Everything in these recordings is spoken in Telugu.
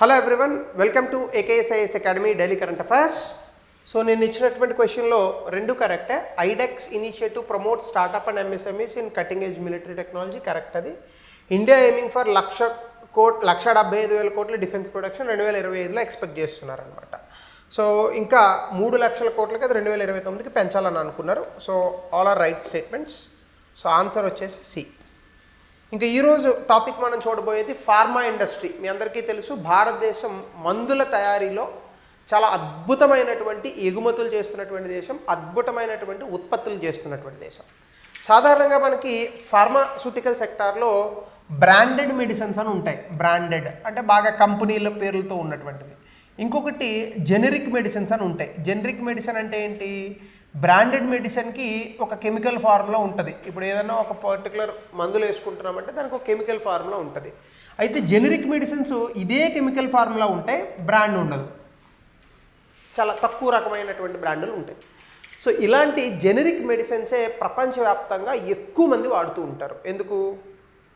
Hello everyone, welcome to AKSIS Academy Daily Current Affairs. So నేను ఇచ్చినటువంటి క్వశ్చన్లో రెండు కరెక్టే. IDEX initiative promote startup and MSMEs in cutting edge military technology correct. అది ఇండియా ఎయిమింగ్ ఫర్ 1,75,000 కోట్ల డిఫెన్స్ ప్రొడక్షన్ 2025లో ఎక్స్పెక్ట్ చేస్తున్నారనమాట. సో ఇంకా 3 లక్షల కోట్లకి అది 2029కి పెంచాలని అనుకున్నారు. So all are right statements. So answer వచ్చేసి సి. ఇంకా ఈరోజు టాపిక్ మనం చూడబోయేది ఫార్మా ఇండస్ట్రీ. మీ అందరికీ తెలుసు భారతదేశం మందుల తయారీలో చాలా అద్భుతమైనటువంటి ఎగుమతులు చేస్తున్నటువంటి దేశం, అద్భుతమైనటువంటి ఉత్పత్తులు చేస్తున్నటువంటి దేశం. సాధారణంగా మనకి ఫార్మాస్యూటికల్ సెక్టార్లో బ్రాండెడ్ మెడిసిన్స్ అని ఉంటాయి. బ్రాండెడ్ అంటే బాగా కంపెనీల పేర్లతో ఉన్నటువంటివి. ఇంకొకటి జెనరిక్ మెడిసిన్స్ అని ఉంటాయి. జెనరిక్ మెడిసిన్ అంటే ఏంటి? బ్రాండెడ్ మెడిసిన్కి ఒక కెమికల్ ఫార్ములా ఉంటుంది. ఇప్పుడు ఏదైనా ఒక పర్టికులర్ మందులు వేసుకుంటున్నామంటే దానికి ఒక కెమికల్ ఫార్ములా ఉంటుంది. అయితే జెనరిక్ మెడిసిన్స్ ఇదే కెమికల్ ఫార్ములా ఉంటే బ్రాండ్ ఉండదు, చాలా తక్కువ రకమైనటువంటి బ్రాండ్లు ఉంటాయి. సో ఇలాంటి జెనరిక్ మెడిసిన్సే ప్రపంచవ్యాప్తంగా ఎక్కువ మంది వాడుతూ ఉంటారు. ఎందుకు?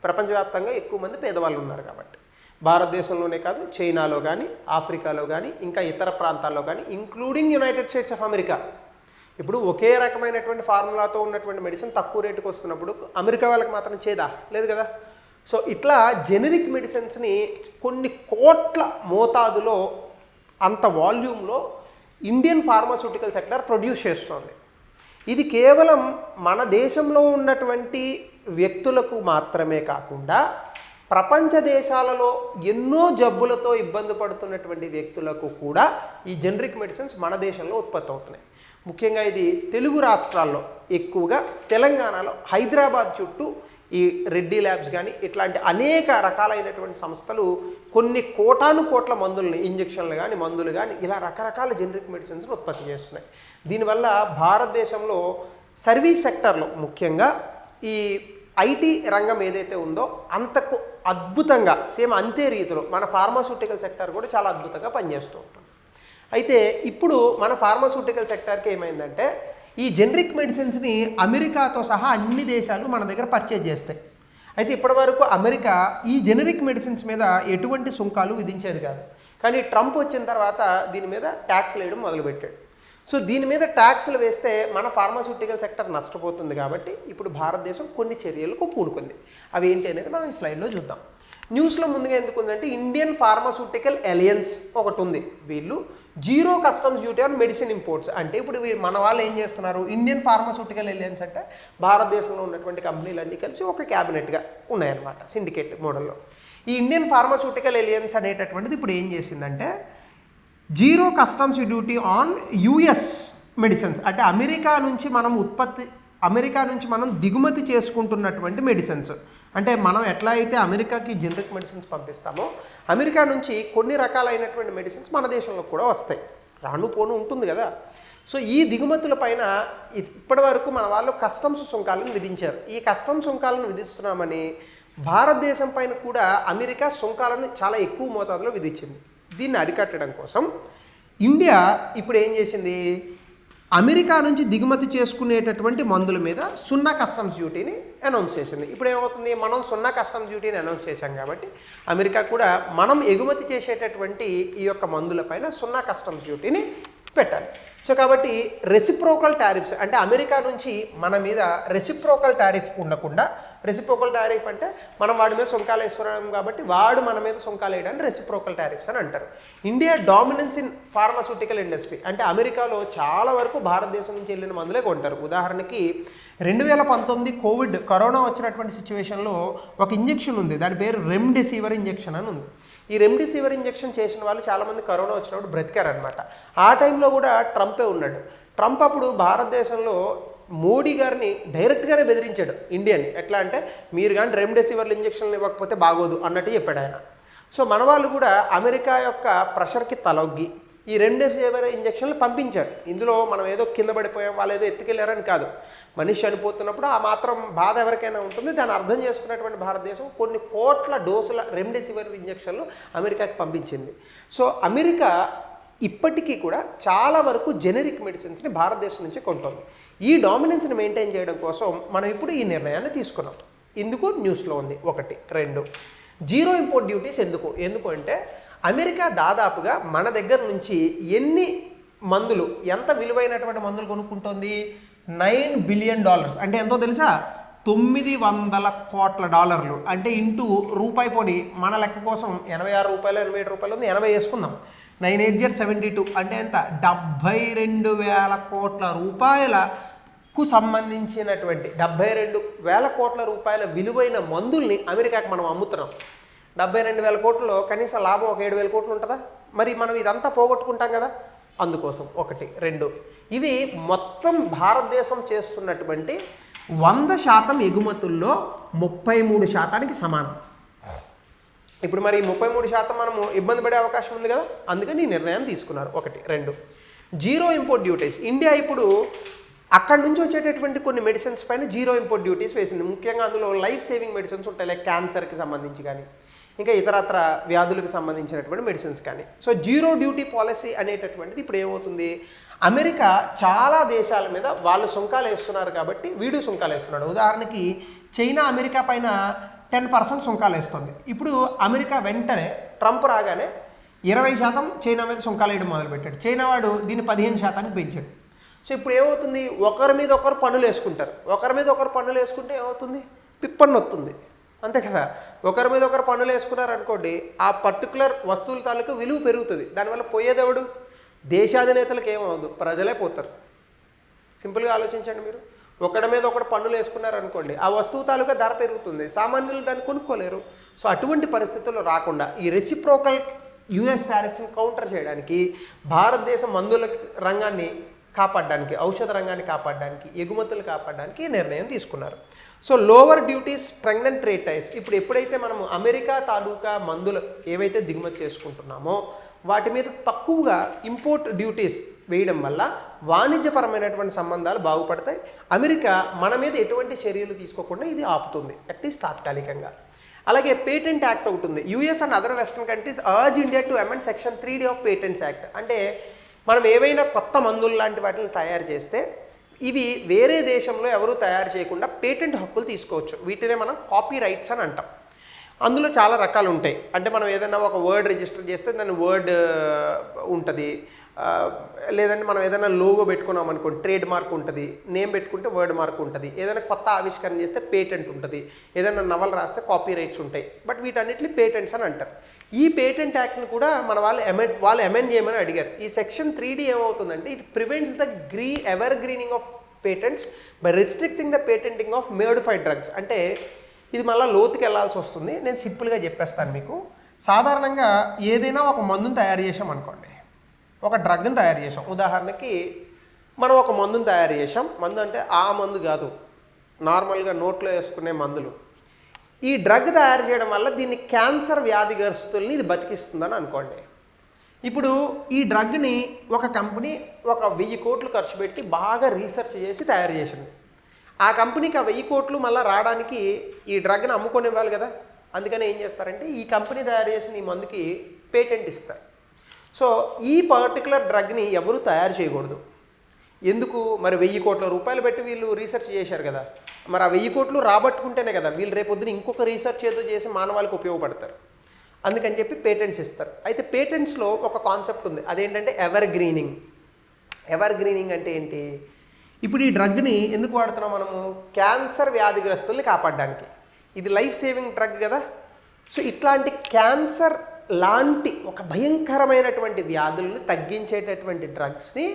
ప్రపంచవ్యాప్తంగా ఎక్కువ మంది పేదవాళ్ళు ఉన్నారు కాబట్టి. భారతదేశంలోనే కాదు, చైనాలో కానీ, ఆఫ్రికాలో కానీ, ఇంకా ఇతర ప్రాంతాల్లో కానీ, including United states of America. ఇప్పుడు ఒకే రకమైనటువంటి ఫార్ములాతో ఉన్నటువంటి మెడిసిన్ తక్కువ రేటుకి వస్తున్నప్పుడు అమెరికా వాళ్ళకి మాత్రం చేదా? లేదు కదా. సో ఇట్లా జెనరిక్ మెడిసిన్స్ని కొన్ని కోట్ల మోతాదులో అంత వాల్యూమ్లో ఇండియన్ ఫార్మాస్యూటికల్ సెక్టర్ ప్రొడ్యూస్ చేస్తుంది. ఇది కేవలం మన దేశంలో ఉన్నటువంటి వ్యక్తులకు మాత్రమే కాకుండా ప్రపంచ దేశాలలో ఎన్నో జబ్బులతో ఇబ్బంది పడుతున్నటువంటి వ్యక్తులకు కూడా ఈ జెనరిక్ మెడిసిన్స్ మన దేశంలో ఉత్పత్తి అవుతున్నాయి. ముఖ్యంగా ఇది తెలుగు రాష్ట్రాల్లో ఎక్కువగా, తెలంగాణలో హైదరాబాద్ చుట్టూ ఈ రెడ్డి ల్యాబ్స్ కానీ ఇట్లాంటి అనేక రకాలైనటువంటి సంస్థలు కొన్ని కోట్ల మందులని, ఇంజక్షన్లు కానీ, మందులు కానీ ఇలా రకరకాల జెనరిక్ మెడిసిన్స్ని ఉత్పత్తి చేస్తున్నాయి. దీనివల్ల భారతదేశంలో సర్వీస్ సెక్టర్లో ముఖ్యంగా ఈ ఐటీ రంగం ఏదైతే ఉందో అంతకు అద్భుతంగా సేమ్ అంతే రీతిలో మన ఫార్మాస్యూటికల్ సెక్టర్ కూడా చాలా అద్భుతంగా పనిచేస్తూ ఉంటుంది. అయితే ఇప్పుడు మన ఫార్మాస్యూటికల్ సెక్టర్కి ఏమైందంటే ఈ జెనరిక్ మెడిసిన్స్ని అమెరికాతో సహా అన్ని దేశాలు మన దగ్గర పర్చేజ్ చేస్తాయి. అయితే ఇప్పటివరకు అమెరికా ఈ జెనరిక్ మెడిసిన్స్ మీద ఎటువంటి సుంకాలు విధించేది కాదు. కానీ ట్రంప్ వచ్చిన తర్వాత దీని మీద ట్యాక్స్లు వేయడం మొదలుపెట్టాడు. సో దీని మీద ట్యాక్స్లు వేస్తే మన ఫార్మాస్యూటికల్ సెక్టర్ నష్టపోతుంది కాబట్టి ఇప్పుడు భారతదేశం కొన్ని చర్యలకు పూనుకుంది. అవి ఏంటి అనేది మనం ఈ స్లైడ్లో చూద్దాం. న్యూస్లో ముందుగా ఎందుకు ఉందంటే ఇండియన్ ఫార్మాస్యూటికల్ అలయన్స్ ఒకటి ఉంది. వీళ్ళు zero customs duty on medicine imports అంటే ఇప్పుడు మన వాళ్ళు ఏం చేస్తున్నారు? ఇండియన్ ఫార్మాస్యూటికల్ అలయన్స్ అంటే భారతదేశంలో ఉన్నటువంటి కంపెనీలన్నీ కలిసి ఒక క్యాబినెట్గా ఉన్నాయన్నమాట, సిండికేట్ మోడల్లో. ఈ ఇండియన్ ఫార్మాస్యూటికల్ అలయన్స్ అనేటటువంటిది ఇప్పుడు ఏం చేసిందంటే zero customs duty on US medicines అంటే అమెరికా నుంచి మనం దిగుమతి చేసుకుంటున్నటువంటి మెడిసిన్స్. అంటే మనం ఎట్లా అయితే అమెరికాకి జెనరిక్ మెడిసిన్స్ పంపిస్తామో అమెరికా నుంచి కొన్ని రకాలైనటువంటి మెడిసిన్స్ మన దేశంలో కూడా వస్తాయి. రాను పోను ఉంటుంది కదా. సో ఈ దిగుమతుల పైన ఇప్పటి వరకు మన వాళ్ళు కస్టమ్స్ సుంకాలను విధించారు. ఈ కస్టమ్స్ సుంకాలను విధిస్తున్నామని భారతదేశం పైన కూడా అమెరికా సుంకాలను చాలా ఎక్కువ మోతాదులో విధించింది. దీన్ని అరికట్టడం కోసం ఇండియా ఇప్పుడు ఏం చేసింది? అమెరికా నుంచి దిగుమతి చేసుకునేటటువంటి మందుల మీద 0 కస్టమ్స్ డ్యూటీని అనౌన్స్ చేసింది. ఇప్పుడు ఏమవుతుంది? మనం 0 కస్టమ్స్ డ్యూటీని అనౌన్స్ చేశాం కాబట్టి అమెరికా కూడా మనం ఎగుమతి చేసేటటువంటి ఈ యొక్క మందులపైన 0 కస్టమ్స్ డ్యూటీని పెట్టాలి. సో కాబట్టి రెసిప్రోకల్ టారిఫ్స్ అంటే అమెరికా నుంచి మన మీద రెసిప్రోకల్ టారిఫ్ ఉండకుండా, రెసిప్రోకల్ టారిఫ్ అంటే మనం వాడి మీద సుంకాలు వేస్తున్నాం కాబట్టి వాడు మన మీద సుంకాలు వేయడానికి రెసిప్రోకల్ టారిఫ్స్ అని అంటారు. India dominance in pharmaceutical industry అంటే అమెరికాలో చాలా వరకు భారతదేశం నుంచి వెళ్ళిన మందులే కొంటారు. ఉదాహరణకి 2019 కరోనా వచ్చినటువంటి సిచ్యువేషన్లో ఒక ఇంజెక్షన్ ఉంది, దాని పేరు రెమ్డెసివిర్ ఇంజెక్షన్ అని ఉంది. ఈ రెమ్డెసివిర్ ఇంజెక్షన్ చేసిన వాళ్ళు చాలామంది కరోనా వచ్చినప్పుడు బ్రతికారనమాట. ఆ టైంలో కూడా ట్రంపే ఉన్నాడు. ట్రంప్ అప్పుడు భారతదేశంలో మోడీ గారిని డైరెక్ట్గానే బెదిరించాడు ఇండియాని. ఎట్లా అంటే మీరు కానీ రెమ్డెసివిర్ ఇంజెక్షన్లు ఇవ్వకపోతే బాగోదు అన్నట్టు చెప్పాడు ఆయన. సో మన వాళ్ళు కూడా అమెరికా యొక్క ప్రెషర్కి తలొగ్గి ఈ రెమ్డెసివిర్ ఇంజెక్షన్లు పంపించారు. ఇందులో మనం ఏదో కింద పడిపోయాం, వాళ్ళు ఏదో ఎత్తుకెళ్ళారని కాదు. మనిషి చనిపోతున్నప్పుడు ఆ మాత్రం బాధ ఎవరికైనా ఉంటుంది. దాన్ని అర్థం చేసుకున్నటువంటి భారతదేశం కొన్ని కోట్ల డోసుల రెమ్డెసివిర్ ఇంజెక్షన్లు అమెరికాకి పంపించింది. సో అమెరికా ఇప్పటికీ కూడా చాలా వరకు జెనరిక్ మెడిసిన్స్ని భారతదేశం నుంచి కొంటుంది. ఈ డామినెన్స్ని మెయింటైన్ చేయడం కోసం మనం ఇప్పుడు ఈ నిర్ణయాన్ని తీసుకున్నాం. ఇందుకు న్యూస్లో ఉంది. 1 2 జీరో ఇంపోర్ట్ డ్యూటీస్ ఎందుకు అంటే అమెరికా దాదాపుగా మన దగ్గర నుంచి ఎన్ని మందులు, ఎంత విలువైనటువంటి మందులు కొనుక్కుంటోంది? $9 బిలియన్. అంటే ఎంతో తెలుసా? $900 కోట్ల. అంటే ఇంటూ రూపాయి పోనీ మన లెక్క కోసం 86 రూపాయలు 87 రూపాయలు ఉంది, 80 వేసుకుందాం. 9/8 = 72 అంటే ఎంత? 72,000 కోట్ల రూపాయలకు సంబంధించినటువంటి 72,000 కోట్ల రూపాయల విలువైన మందుల్ని అమెరికాకి మనం అమ్ముతున్నాం. 72,000 కోట్లలో కనీసం లాభం ఒక 7,000 కోట్లు ఉంటుందా? మరి మనం ఇదంతా పోగొట్టుకుంటాం కదా. అందుకోసం 1, 2 ఇది మొత్తం భారతదేశం చేస్తున్నటువంటి 100% ఎగుమతుల్లో 33%కి సమానం. ఇప్పుడు మరి 33% మనము ఇబ్బంది పడే అవకాశం ఉంది కదా, అందుకని ఈ నిర్ణయం తీసుకున్నారు. 1, 2 జీరో ఇంపోర్ట్ డ్యూటీస్. ఇండియా ఇప్పుడు అక్కడి నుంచి వచ్చేటటువంటి కొన్ని మెడిసిన్స్ పైన జీరో ఇంపోర్ట్ డ్యూటీస్ వేసింది. ముఖ్యంగా అందులో లైఫ్ సేవింగ్ మెడిసిన్స్ ఉంటాయి, లైక్ క్యాన్సర్కి సంబంధించి కానీ ఇంకా ఇతరత్ర వ్యాధులకు సంబంధించినటువంటి మెడిసిన్స్ కానీ. సో జీరో డ్యూటీ పాలసీ అనేటటువంటిది ఇప్పుడు ఏమవుతుంది? అమెరికా చాలా దేశాల మీద వాళ్ళు సుంకాలు వేస్తున్నారు కాబట్టి వీడు సుంకాలు వేస్తున్నాడు. ఉదాహరణకి చైనా అమెరికా పైన 10% సుంకాలు వేస్తుంది. ఇప్పుడు అమెరికా వెంటనే ట్రంప్ రాగానే 20% చైనా మీద సుంకాలు వేయడం మొదలుపెట్టాడు. చైనా వాడు దీన్ని 15%కి పెంచాడు. సో ఇప్పుడు ఏమవుతుంది? ఒకరి మీద ఒకరు పన్నులు వేసుకుంటారు. ఒకరి మీద ఒకరు పన్నులు వేసుకుంటే ఏమవుతుంది? పిప్పన్ను వస్తుంది, అంతే కదా. ఒకరి మీద ఒకరు పన్నులు వేసుకున్నారు అనుకోండి, ఆ పర్టికులర్ వస్తువుల తాలూకు విలువ పెరుగుతుంది. దానివల్ల పోయేదేవుడు? దేశాధినేతలకు ఏమవుదు? ప్రజలే పోతారు. సింపుల్గా ఆలోచించండి మీరు. ఒకరి మీద ఒకరు పన్నులు వేసుకున్నారు అనుకోండి, ఆ వస్తువు తాలూకా ధర పెరుగుతుంది, సామాన్యులు దాన్ని కొనుక్కోలేరు. సో అటువంటి పరిస్థితుల్లో రాకుండా ఈ రెసిప్రోకల్ యుఎస్ టారిఫ్ని కౌంటర్ చేయడానికి భారతదేశం మందుల రంగాన్ని కాపాడడానికి, ఔషధ రంగాన్ని కాపాడడానికి, ఎగుమతులు కాపాడడానికి ఈ నిర్ణయం తీసుకున్నారు. So lower duties strengthen trade ties. ఇప్పుడు ఎప్పుడైతే మనము అమెరికా తాలూకా మందులు ఏవైతే దిగుమతి చేసుకుంటున్నామో వాటి మీద తక్కువగా ఇంపోర్ట్ డ్యూటీస్ వేయడం వల్ల వాణిజ్యపరమైనటువంటి సంబంధాలు బాగుపడతాయి. అమెరికా మన మీద ఎటువంటి చర్యలు తీసుకోకుండా ఇది ఆపుతుంది, అట్లీస్ట్ తాత్కాలికంగా. అలాగే పేటెంట్ యాక్ట్ ఒకటి ఉంది. US and other western countries urge India to amend section 3D of patents act. అంటే మనం ఏవైనా కొత్త మందులు లాంటి వాటిని తయారు చేస్తే ఇవి వేరే దేశంలో ఎవరు తయారు చేయకుండా పేటెంట్ హక్కులు తీసుకోవచ్చు. వీటినే మనం కాపీ రైట్స్ అని అంటాం. అందులో చాలా రకాలు ఉంటాయి. అంటే మనం ఏదైనా ఒక వర్డ్ రిజిస్టర్ చేస్తే దాని వర్డ్ ఉంటుంది, లేదంటే మనం ఏదైనా లోగో పెట్టుకున్నాం అనుకోండి ట్రేడ్ మార్క్ ఉంటుంది, నేమ్ పెట్టుకుంటే వర్డ్ మార్క్ ఉంటుంది, ఏదైనా కొత్త ఆవిష్కరణ చేస్తే పేటెంట్ ఉంటుంది, ఏదైనా నవల రాస్తే కాపీ రైట్స్ ఉంటాయి. బట్ వీటన్నిటిని పేటెంట్స్ అని అంటారు. ఈ పేటెంట్ యాక్ట్ని కూడా మన వాళ్ళు అమెండ్ చేయమని అడిగారు. ఈ సెక్షన్ 3D ఏమవుతుందంటే it prevents the evergreening of patents by restricting the patenting of modified drugs. అంటే ఇది మళ్ళీ లోతుకి వెళ్ళాల్సి వస్తుంది, నేను సింపుల్గా చెప్పేస్తాను మీకు. సాధారణంగా ఏదైనా ఒక మందుని తయారు చేసాం అనుకోండి, ఒక డ్రగ్ని తయారు చేసాం. ఉదాహరణకి మనం ఒక మందుని తయారు చేసాం. మందు అంటే ఆ మందు కాదు, నార్మల్గా నోట్లో వేసుకునే మందులు. ఈ డ్రగ్ తయారు చేయడం వల్ల దీన్ని క్యాన్సర్ వ్యాధిగ్రస్తుల్ని ఇది బతికిస్తుందని అనుకోండి. ఇప్పుడు ఈ డ్రగ్ని ఒక కంపెనీ 1,000 కోట్లు ఖర్చు పెట్టి బాగా రీసెర్చ్ చేసి తయారు చేసింది. ఆ కంపెనీకి ఆ 1,000 కోట్లు మళ్ళీ రావడానికి ఈ డ్రగ్ని అమ్ముకొనివ్వాలి కదా. అందుకని ఏం చేస్తారంటే ఈ కంపెనీ తయారు చేసిన ఈ మందుకి పేటెంట్ ఇస్తారు. సో ఈ పర్టికులర్ డ్రగ్ని ఎవరు తయారు చేయకూడదు. ఎందుకు? మరి 1,000 కోట్ల రూపాయలు పెట్టి వీళ్ళు రీసెర్చ్ చేశారు కదా, మరి ఆ 1,000 కోట్లు రాబట్టుకుంటేనే కదా వీళ్ళు రేపొద్దున ఇంకొక రీసెర్చ్ ఏదో చేసి మానవాళికి ఉపయోగపడతారు. అందుకని చెప్పి పేటెంట్స్ ఇస్తారు. అయితే పేటెంట్స్లో ఒక కాన్సెప్ట్ ఉంది, అదేంటంటే ఎవర్ గ్రీనింగ్. ఎవర్ గ్రీనింగ్ అంటే ఏంటి? ఇప్పుడు ఈ డ్రగ్ని ఎందుకు వాడుతున్నాం మనము? క్యాన్సర్ వ్యాధిగ్రస్తుల్ని కాపాడడానికి. ఇది లైఫ్ సేవింగ్ డ్రగ్ కదా. సో ఇట్లాంటి క్యాన్సర్ లాంటి ఒక భయంకరమైనటువంటి వ్యాధులను తగ్గించేటటువంటి డ్రగ్స్ని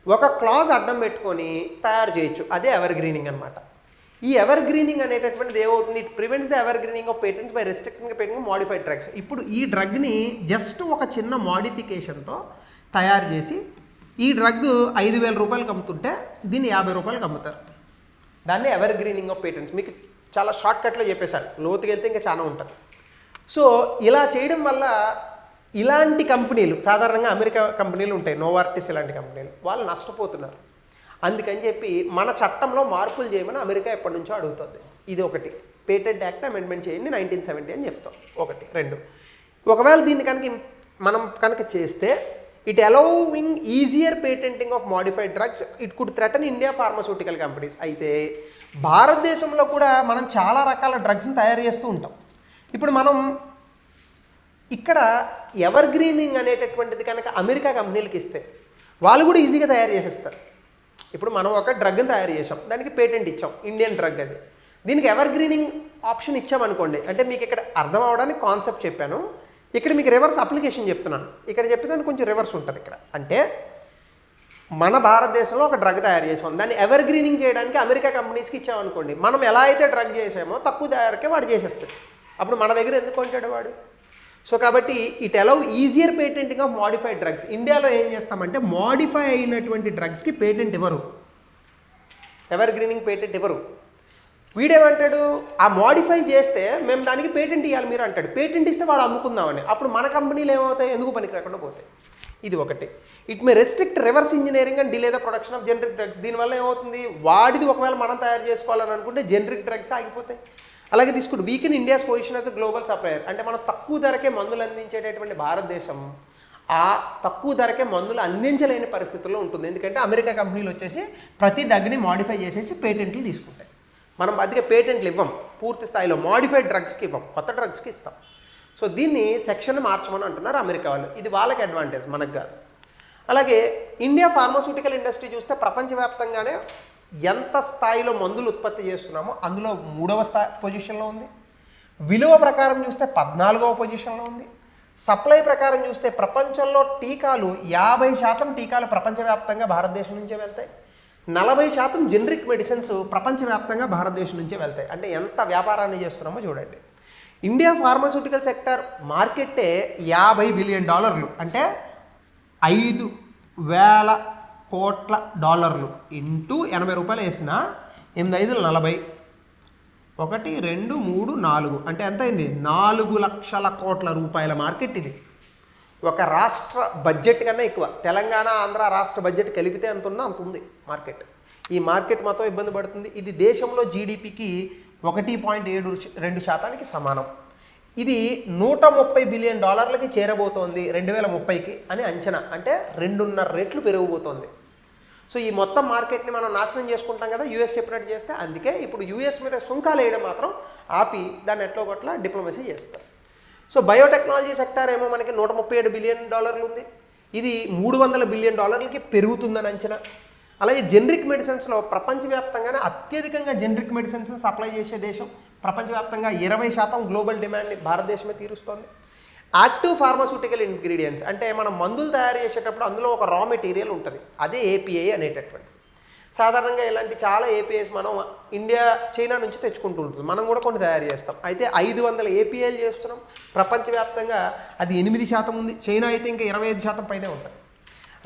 ఒక క్లాజ్ అడ్డం పెట్టుకొని తయారు చేయొచ్చు. అదే ఎవర్ గ్రీనింగ్ అనమాట. ఈ ఎవర్ గ్రీనింగ్ అనేటటువంటిది ఏమవుతుంది? It prevents the evergreening of patents by restricting the patent modified drugs. ఇప్పుడు ఈ డ్రగ్ని జస్ట్ ఒక చిన్న మోడిఫికేషన్తో తయారు చేసి ఈ డ్రగ్ 5,000 రూపాయలకి అమ్ముతుంటే దీన్ని 50 రూపాయలకి అమ్ముతారు. దాన్ని ఎవర్ గ్రీనింగ్ ఆఫ్ పేటెంట్స్. మీకు చాలా షార్ట్కట్లో చెప్పేశారు, లోతుకి వెళ్తే ఇంకా చాలా ఉంటుంది. సో ఇలా చేయడం వల్ల ఇలాంటి కంపెనీలు, సాధారణంగా అమెరికా కంపెనీలు ఉంటాయి, నోవార్టిస్ ఇలాంటి కంపెనీలు, వాళ్ళు నష్టపోతున్నారు. అందుకని చెప్పి మన చట్టంలో మార్పులు చేయమని అమెరికా ఎప్పటి నుంచో అడుగుతుంది. ఇది ఒకటి. పేటెంట్ యాక్ట్ అమెండ్మెంట్ చేయండి 1970 అని చెప్తాం. 1, 2 ఒకవేళ దీన్ని కనుక మనం చేస్తే it allowing easier patenting of modified drugs, it could threaten India pharmaceutical companies. అయితే భారతదేశంలో కూడా మనం చాలా రకాల డ్రగ్స్ని తయారు చేస్తూ ఉంటాం. ఇప్పుడు మనం ఇక్కడ ఎవర్ గ్రీనింగ్ అనేటటువంటిది కనుక అమెరికా కంపెనీలకి ఇస్తే వాళ్ళు కూడా ఈజీగా తయారు చేసేస్తారు. ఇప్పుడు మనం ఒక డ్రగ్ని తయారు చేసాం, దానికి పేటెంట్ ఇచ్చాం, ఇండియన్ డ్రగ్ అది. దీనికి ఎవర్ గ్రీనింగ్ ఆప్షన్ ఇచ్చామనుకోండి, అంటే మీకు ఇక్కడ అర్థం అవడానికి కాన్సెప్ట్ చెప్పాను, ఇక్కడ మీకు రివర్స్ అప్లికేషన్ చెప్తున్నాను. ఇక్కడ చెప్పేదానికి కొంచెం రివర్స్ ఉంటుంది ఇక్కడ. అంటే మన భారతదేశంలో ఒక డ్రగ్ తయారు చేసాం, దాన్ని ఎవర్ గ్రీనింగ్ చేయడానికి అమెరికా కంపెనీస్కి ఇచ్చామనుకోండి, మనం ఎలా అయితే డ్రగ్ చేసామో తక్కువ ధరకే వాడు చేసేస్తాడు. అప్పుడు మన దగ్గర ఎందుకు కొంటాడు వాడు? సో కాబట్టి it allow easier patenting of modified drugs. ఇండియాలో ఏం చేస్తామంటే మోడిఫై అయినటువంటి డ్రగ్స్కి పేటెంట్ ఇవ్వరు, ఎవర్ గ్రీనింగ్ పేటెంట్ ఇవ్వరు. వీడేమంటాడు, ఆ మోడిఫై చేస్తే మేము దానికి పేటెంట్ ఇవ్వాలి మీరు అంటాడు. పేటెంట్ ఇస్తే వాడు అమ్ముకుందామని. అప్పుడు మన కంపెనీలు ఏమవుతాయి, ఎందుకు పనికి రాకుండా పోతాయి. ఇది ఒకటి. It may restrict reverse engineering and delay the production of generic drugs. దీనివల్ల ఏమవుతుంది, వాడిది ఒకవేళ మనం తయారు చేసుకోవాలని అనుకుంటే జనరిక్ డ్రగ్స్ ఆగిపోతాయి. అలాగే తీసుకుంటే weaken India's position as a global supplier. అంటే మనం తక్కువ ధరకే మందులు అందించేటటువంటి భారతదేశం ఆ తక్కువ ధరకే మందులు అందించలేని పరిస్థితుల్లో ఉంటుంది. ఎందుకంటే అమెరికా కంపెనీలు వచ్చేసి ప్రతి డ్రగ్ని మోడిఫై చేసేసి పేటెంట్లు తీసుకుంటాయి. మనం అందుకే పేటెంట్లు ఇవ్వం, పూర్తి స్థాయిలో మోడిఫైడ్ డ్రగ్స్కి ఇవ్వం, కొత్త డ్రగ్స్కి ఇస్తాం. సో దీన్ని సెక్షన్ మార్చమని అంటున్నారు అమెరికా వాళ్ళు. ఇది వాళ్ళకి అడ్వాంటేజ్, మనకు కాదు. అలాగే ఇండియా ఫార్మాస్యూటికల్ ఇండస్ట్రీ చూస్తే ప్రపంచవ్యాప్తంగానే ఎంత స్థాయిలో మందులు ఉత్పత్తి చేస్తున్నామో అందులో 3వ పొజిషన్లో ఉంది. విలువ ప్రకారం చూస్తే 14వ పొజిషన్లో ఉంది. సప్లై ప్రకారం చూస్తే ప్రపంచంలో టీకాలు 50% టీకాలు ప్రపంచవ్యాప్తంగా భారతదేశం నుంచే వెళ్తాయి. 40% జనరిక్ మెడిసిన్స్ ప్రపంచవ్యాప్తంగా భారతదేశం నుంచే వెళ్తాయి. అంటే ఎంత వ్యాపారాన్ని చేస్తున్నామో చూడండి. ఇండియా ఫార్మాస్యూటికల్ సెక్టర్ మార్కెట్టే $50 బిలియన్, అంటే 5,000 కోట్ల డాలర్లు ఇంటూ 80 రూపాయలు వేసిన 8 5 40, 1 2 3 4 అంటే ఎంత అయింది, 4 లక్షల కోట్ల రూపాయల మార్కెట్ ఇది. ఒక రాష్ట్ర బడ్జెట్ కన్నా ఎక్కువ. తెలంగాణ ఆంధ్ర రాష్ట్ర బడ్జెట్ కలిపితే ఎంత ఉందో అంత ఉంది మార్కెట్. ఈ మార్కెట్ మొత్తం ఇబ్బంది పడుతుంది. ఇది దేశంలో జీడిపికి 1.72% సమానం. ఇది $130 బిలియన్ చేరబోతోంది 2030కి అని అంచనా. అంటే 2.5 రెట్లు పెరిగిపోతుంది. సో ఈ మొత్తం మార్కెట్ని మనం నాశనం చేసుకుంటాం కదా యూఎస్ చెప్పినట్టు చేస్తే. అందుకే ఇప్పుడు యూఎస్ మీద సుంకాలు వేయడం మాత్రం ఆపి దాన్ని ఎట్లో గట్లా డిప్లొమసీ చేస్తారు. సో బయోటెక్నాలజీ సెక్టార్ ఏమో మనకి $137 బిలియన్ ఉంది. ఇది $300 బిలియన్ పెరుగుతుందని అంచనా. అలాగే జనరిక్ మెడిసిన్స్లో ప్రపంచవ్యాప్తంగానే అత్యధికంగా జనరిక్ మెడిసిన్స్ సప్లై చేసే దేశం. ప్రపంచవ్యాప్తంగా 20% గ్లోబల్ డిమాండ్ని భారతదేశమే తీరుస్తోంది. యాక్టివ్ ఫార్మాస్యూటికల్ ఇంగ్రీడియంట్స్ అంటే మనం మందులు తయారు చేసేటప్పుడు అందులో ఒక రా మెటీరియల్ ఉంటుంది, అదే ఏపీఐ అనేటటువంటి. సాధారణంగా ఇలాంటి చాలా ఏపీఐస్ మనం ఇండియా చైనా నుంచి తెచ్చుకుంటూ ఉంటుంది. మనం కూడా కొన్ని తయారు చేస్తాం. అయితే 500 ఏపీఐలు చేస్తున్నాం. ప్రపంచవ్యాప్తంగా అది 8% ఉంది. చైనా అయితే ఇంకా 25% పైనే ఉంటుంది.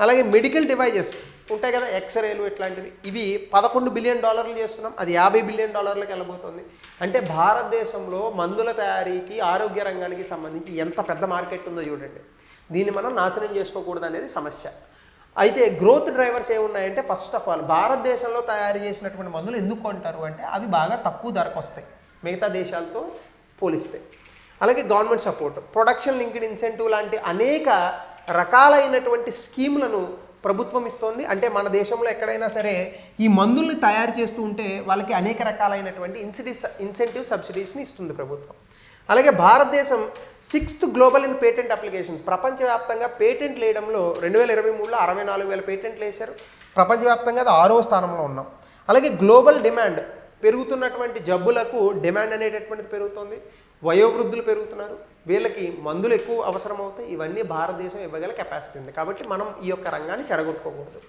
అలాగే మెడికల్ డివైజెస్ ఉంటాయి కదా, ఎక్స్రేలు ఇట్లాంటివి, ఇవి $11 బిలియన్ చేస్తున్నాం. అది $50 బిలియన్ వెళ్ళబోతుంది. అంటే భారతదేశంలో మందుల తయారీకి ఆరోగ్య రంగానికి సంబంధించి ఎంత పెద్ద మార్కెట్ ఉందో చూడండి. దీన్ని మనం నాశనం చేసుకోకూడదు అనేది సమస్య. అయితే గ్రోత్ డ్రైవర్స్ ఏమున్నాయంటే, ఫస్ట్ ఆఫ్ ఆల్ భారతదేశంలో తయారు చేసినటువంటి మందులు ఎందుకు కొంటారు అంటే అవి బాగా తక్కువ ధరకు వస్తాయి మిగతా దేశాలతో పోలిస్తే. అలాగే government support, production linked incentive లాంటి అనేక రకాలైనటువంటి స్కీములను ప్రభుత్వం ఇస్తోంది. అంటే మన దేశంలో ఎక్కడైనా సరే ఈ మందుల్ని తయారు చేస్తూ ఉంటే వాళ్ళకి అనేక రకాలైనటువంటి ఇన్సెంటివ్ సబ్సిడీస్ని ఇస్తుంది ప్రభుత్వం. అలాగే భారతదేశం 6th global in patent applications. ప్రపంచవ్యాప్తంగా పేటెంట్లు వేయడంలో 2023లో 64,000 పేటెంట్లు వేశారు. ప్రపంచవ్యాప్తంగా అది 6వ స్థానంలో ఉన్నాం. అలాగే గ్లోబల్ డిమాండ్, పెరుగుతున్నటువంటి జబ్బులకు డిమాండ్ అనేటటువంటిది పెరుగుతుంది. వయోవృద్ధులు పెరుగుతున్నారు, వీళ్ళకి మందులు ఎక్కువ అవసరం అవుతాయి. ఇవన్నీ భారతదేశం ఇవ్వగల కెపాసిటీ ఉంది. కాబట్టి మనం ఈ యొక్క రంగాన్ని చెడగొట్టుకోకూడదు.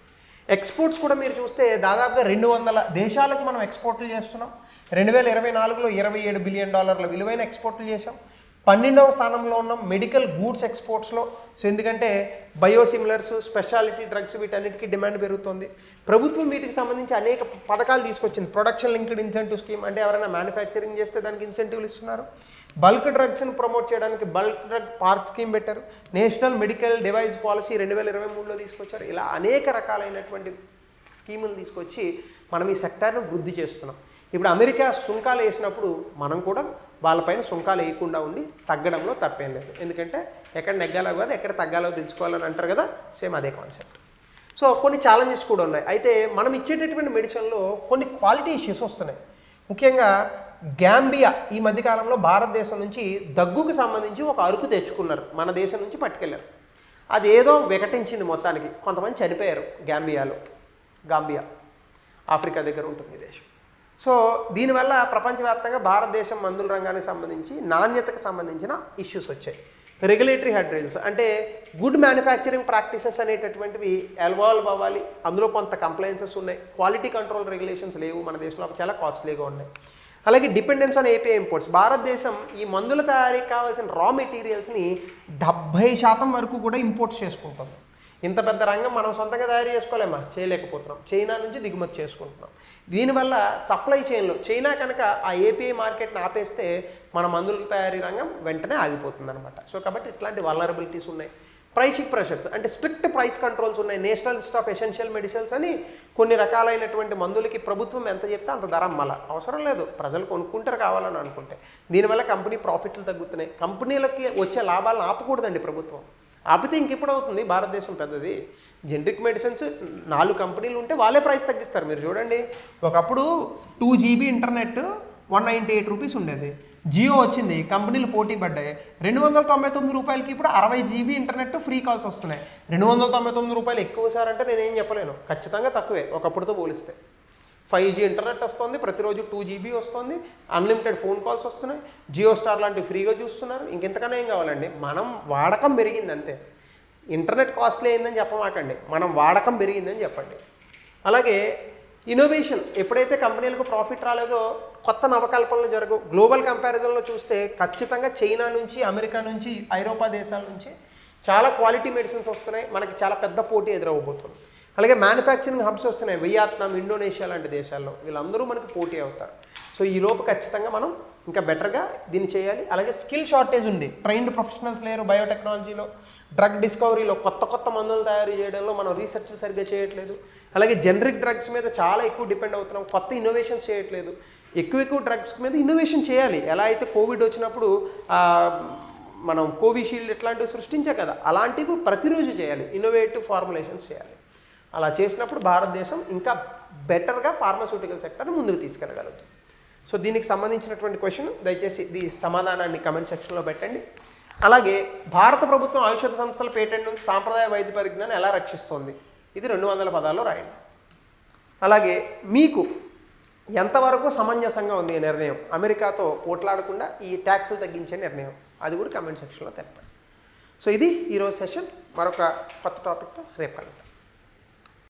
ఎక్స్పోర్ట్స్ కూడా మీరు చూస్తే దాదాపుగా 200 దేశాలకు మనం ఎక్స్పోర్ట్లు చేస్తున్నాం. 2024లో $27 బిలియన్ విలువైన ఎక్స్పోర్ట్లు చేశాం. 12వ స్థానంలో ఉన్నాం మెడికల్ గూడ్స్ ఎక్స్పోర్ట్స్లో. సో ఎందుకంటే బయోసిమిలర్స్, స్పెషాలిటీ డ్రగ్స్ వీటన్నిటికీ డిమాండ్ పెరుగుతుంది. ప్రభుత్వం వీటికి సంబంధించి అనేక పథకాలు తీసుకొచ్చింది. ప్రొడక్షన్ లింక్డ్ ఇన్సెంటివ్ స్కీమ్, అంటే ఎవరైనా మ్యానుఫ్యాక్చరింగ్ చేస్తే దానికి ఇన్సెంటివ్లు ఇస్తున్నారు. బల్క్ డ్రగ్స్ని ప్రమోట్ చేయడానికి బల్క్ డ్రగ్ పార్క్ స్కీమ్ పెట్టారు. నేషనల్ మెడికల్ డివైస్ పాలసీ 2023లో తీసుకొచ్చారు. ఇలా అనేక రకాలైనటువంటి స్కీములు తీసుకొచ్చి మనం ఈ సెక్టార్ను వృద్ధి చేస్తున్నాం. ఇప్పుడు అమెరికా సుంకాలు వేసినప్పుడు మనం కూడా వాళ్ళపైన సుంకాలు వేయకుండా ఉండి తగ్గడంలో తప్పేం లేదు. ఎందుకంటే ఎక్కడ నెగ్గాలో కాదు ఎక్కడ తగ్గాలో తెలుసుకోవాలని అంటారు కదా, సేమ్ అదే కాన్సెప్ట్. సో కొన్ని ఛాలెంజెస్ కూడా ఉన్నాయి. అయితే మనం ఇచ్చేటటువంటి మెడిసిన్లో కొన్ని క్వాలిటీ ఇష్యూస్ వస్తున్నాయి. ముఖ్యంగా గ్యాంబియా ఈ మధ్యకాలంలో భారతదేశం నుంచి దగ్గుకు సంబంధించి ఒక అరుకు తెచ్చుకున్నారు, మన దేశం నుంచి పట్టుకెళ్ళారు. అది ఏదో వికటించింది మొత్తానికి, కొంతమంది చనిపోయారు గాంబియా ఆఫ్రికా దగ్గర ఉంటుంది ఈ దేశం. సో దీనివల్ల ప్రపంచవ్యాప్తంగా భారతదేశం మందుల రంగానికి సంబంధించి నాణ్యతకు సంబంధించిన ఇష్యూస్ వచ్చాయి. రెగ్యులేటరీ హెడ్రైల్స్ అంటే గుడ్ మ్యానుఫ్యాక్చరింగ్ ప్రాక్టీసెస్ అనేటటువంటివి ఎవాల్వ్ అవ్వాలి, అందులో కొంత కంప్లైన్సెస్ ఉన్నాయి. క్వాలిటీ కంట్రోల్ రెగ్యులేషన్స్ లేవు మన దేశంలో, చాలా కాస్ట్లీగా ఉన్నాయి. అలాగే డిపెండెన్స్ ఆన్ ఏపీఐ ఇంపోర్ట్స్. భారతదేశం ఈ మందుల తయారీకి కావాల్సిన రా మెటీరియల్స్ని 70% వరకు కూడా ఇంపోర్ట్స్ చేసుకుంటుంది. ఇంత పెద్ద రంగం మనం సొంతంగా తయారు చేయలేకపోతున్నాం. చైనా నుంచి దిగుమతి చేసుకుంటున్నాం. దీనివల్ల సప్లై చైన్లో చైనా కనుక ఆ ఏపీఐ మార్కెట్ని ఆపేస్తే మన మందుల తయారీ రంగం వెంటనే ఆగిపోతుంది అనమాట. సో కాబట్టి ఇట్లాంటి వల్నరబిలిటీస్ ఉన్నాయి. ప్రైసింగ్ ప్రెషర్స్ అంటే స్ట్రిక్ట్ ప్రైస్ కంట్రోల్స్ ఉన్నాయి. National list of essential medicines అని కొన్ని రకాలైనటువంటి మందులకి ప్రభుత్వం ఎంత చెప్తే అంత ధర అమ్మాల, అవసరం లేదు, ప్రజలు కొనుక్కుంటారు కావాలని అనుకుంటే. దీనివల్ల కంపెనీ ప్రాఫిట్లు తగ్గుతున్నాయి. కంపెనీలకి వచ్చే లాభాలను ఆపకూడదండి ప్రభుత్వం. ఆపితే ఇంకెప్పుడు అవుతుంది, భారతదేశం పెద్దది. జెనరిక్ మెడిసిన్స్ 4 కంపెనీలు ఉంటే వాళ్ళే ప్రైస్ తగ్గిస్తారు. మీరు చూడండి, ఒకప్పుడు 2 GB ఇంటర్నెట్ 198 రూపీస్ ఉండేది. జియో వచ్చింది, కంపెనీలు పోటీ పడ్డాయి. 299 రూపాయలకి ఇప్పుడు 60 GB ఇంటర్నెట్ ఫ్రీ కాల్స్ వస్తున్నాయి. 299 రూపాయలు ఎక్కువ సార్ అంటే నేనేం చెప్పలేను, ఖచ్చితంగా తక్కువే ఒకప్పుడుతో పోలిస్తే. 5G ఇంటర్నెట్ వస్తుంది, ప్రతిరోజు 2 GB వస్తుంది, అన్లిమిటెడ్ ఫోన్ కాల్స్ వస్తున్నాయి, జియో స్టార్ లాంటివి ఫ్రీగా చూస్తున్నారు. ఇంకెంతకన్నా ఏం కావాలండి, మనం వాడకం పెరిగింది అంతే. ఇంటర్నెట్ కాస్ట్లీ అయిందని చెప్పమాకండి, మనం వాడకం పెరిగిందని చెప్పండి. అలాగే ఇన్నోవేషన్, ఎప్పుడైతే కంపెనీలకు ప్రాఫిట్ రాలేదో కొత్త నవకల్పనలు జరగవు. గ్లోబల్ కంపారిజన్లో చూస్తే ఖచ్చితంగా చైనా నుంచి, అమెరికా నుంచి, ఐరోపా దేశాల నుంచి చాలా క్వాలిటీ మెడిసిన్స్ వస్తున్నాయి. మనకి చాలా పెద్ద పోటీ ఎదురవబోతుంది. అలాగే మ్యానుఫ్యాక్చరింగ్ హబ్స్ వస్తున్నాయి, వియత్నాం, ఇండోనేషియా లాంటి దేశాల్లో. వీళ్ళందరూ మనకి పోటీ అవుతారు. సో ఈ లోపు ఖచ్చితంగా మనం ఇంకా బెటర్గా దీన్ని చేయాలి. అలాగే స్కిల్ షార్టేజ్ ఉంది, ట్రైన్డ్ ప్రొఫెషనల్స్ లేరు. బయోటెక్నాలజీలో, డ్రగ్ డిస్కవరీలో, కొత్త మందులు తయారు చేయడంలో మనం రీసెర్చ్లు సరిగ్గా చేయట్లేదు. అలాగే జనరిక్ డ్రగ్స్ మీద చాలా ఎక్కువ డిపెండ్ అవుతున్నాం, కొత్త ఇన్నోవేషన్స్ చేయట్లేదు. ఎక్కువ డ్రగ్స్ మీద ఇన్నోవేషన్ చేయాలి. ఎలా అయితే కోవిడ్ వచ్చినప్పుడు మనం కోవిషీల్డ్ ఇట్లాంటివి సృష్టించే కదా, అలాంటివి ప్రతిరోజు చేయాలి, ఇన్నోవేటివ్ ఫార్ములేషన్స్ చేయాలి. అలా చేసినప్పుడు భారతదేశం ఇంకా బెటర్గా ఫార్మాస్యూటికల్ సెక్టర్ని ముందుకు తీసుకెళ్ళగలుగుతుంది. సో దీనికి సంబంధించినటువంటి క్వశ్చన్ దయచేసి ఈ సమాధానాన్ని కమెంట్ సెక్షన్లో పెట్టండి. అలాగే భారత ప్రభుత్వం ఔషధ సంస్థల పేటెంట్ నుంచి సాంప్రదాయ వైద్య పరిజ్ఞానం ఎలా రక్షిస్తోంది, ఇది 200 పదాల్లో రాయండి. అలాగే మీకు ఎంతవరకు సమంజసంగా ఉంది ఈ నిర్ణయం, అమెరికాతో పోట్లాడకుండా ఈ ట్యాక్సులు తగ్గించే నిర్ణయం, అది కూడా కమెంట్ సెక్షన్లో తెలపండి. సో ఇది ఈరోజు సెషన్. మరొక కొత్త టాపిక్తో రేపు కలుద్దాం.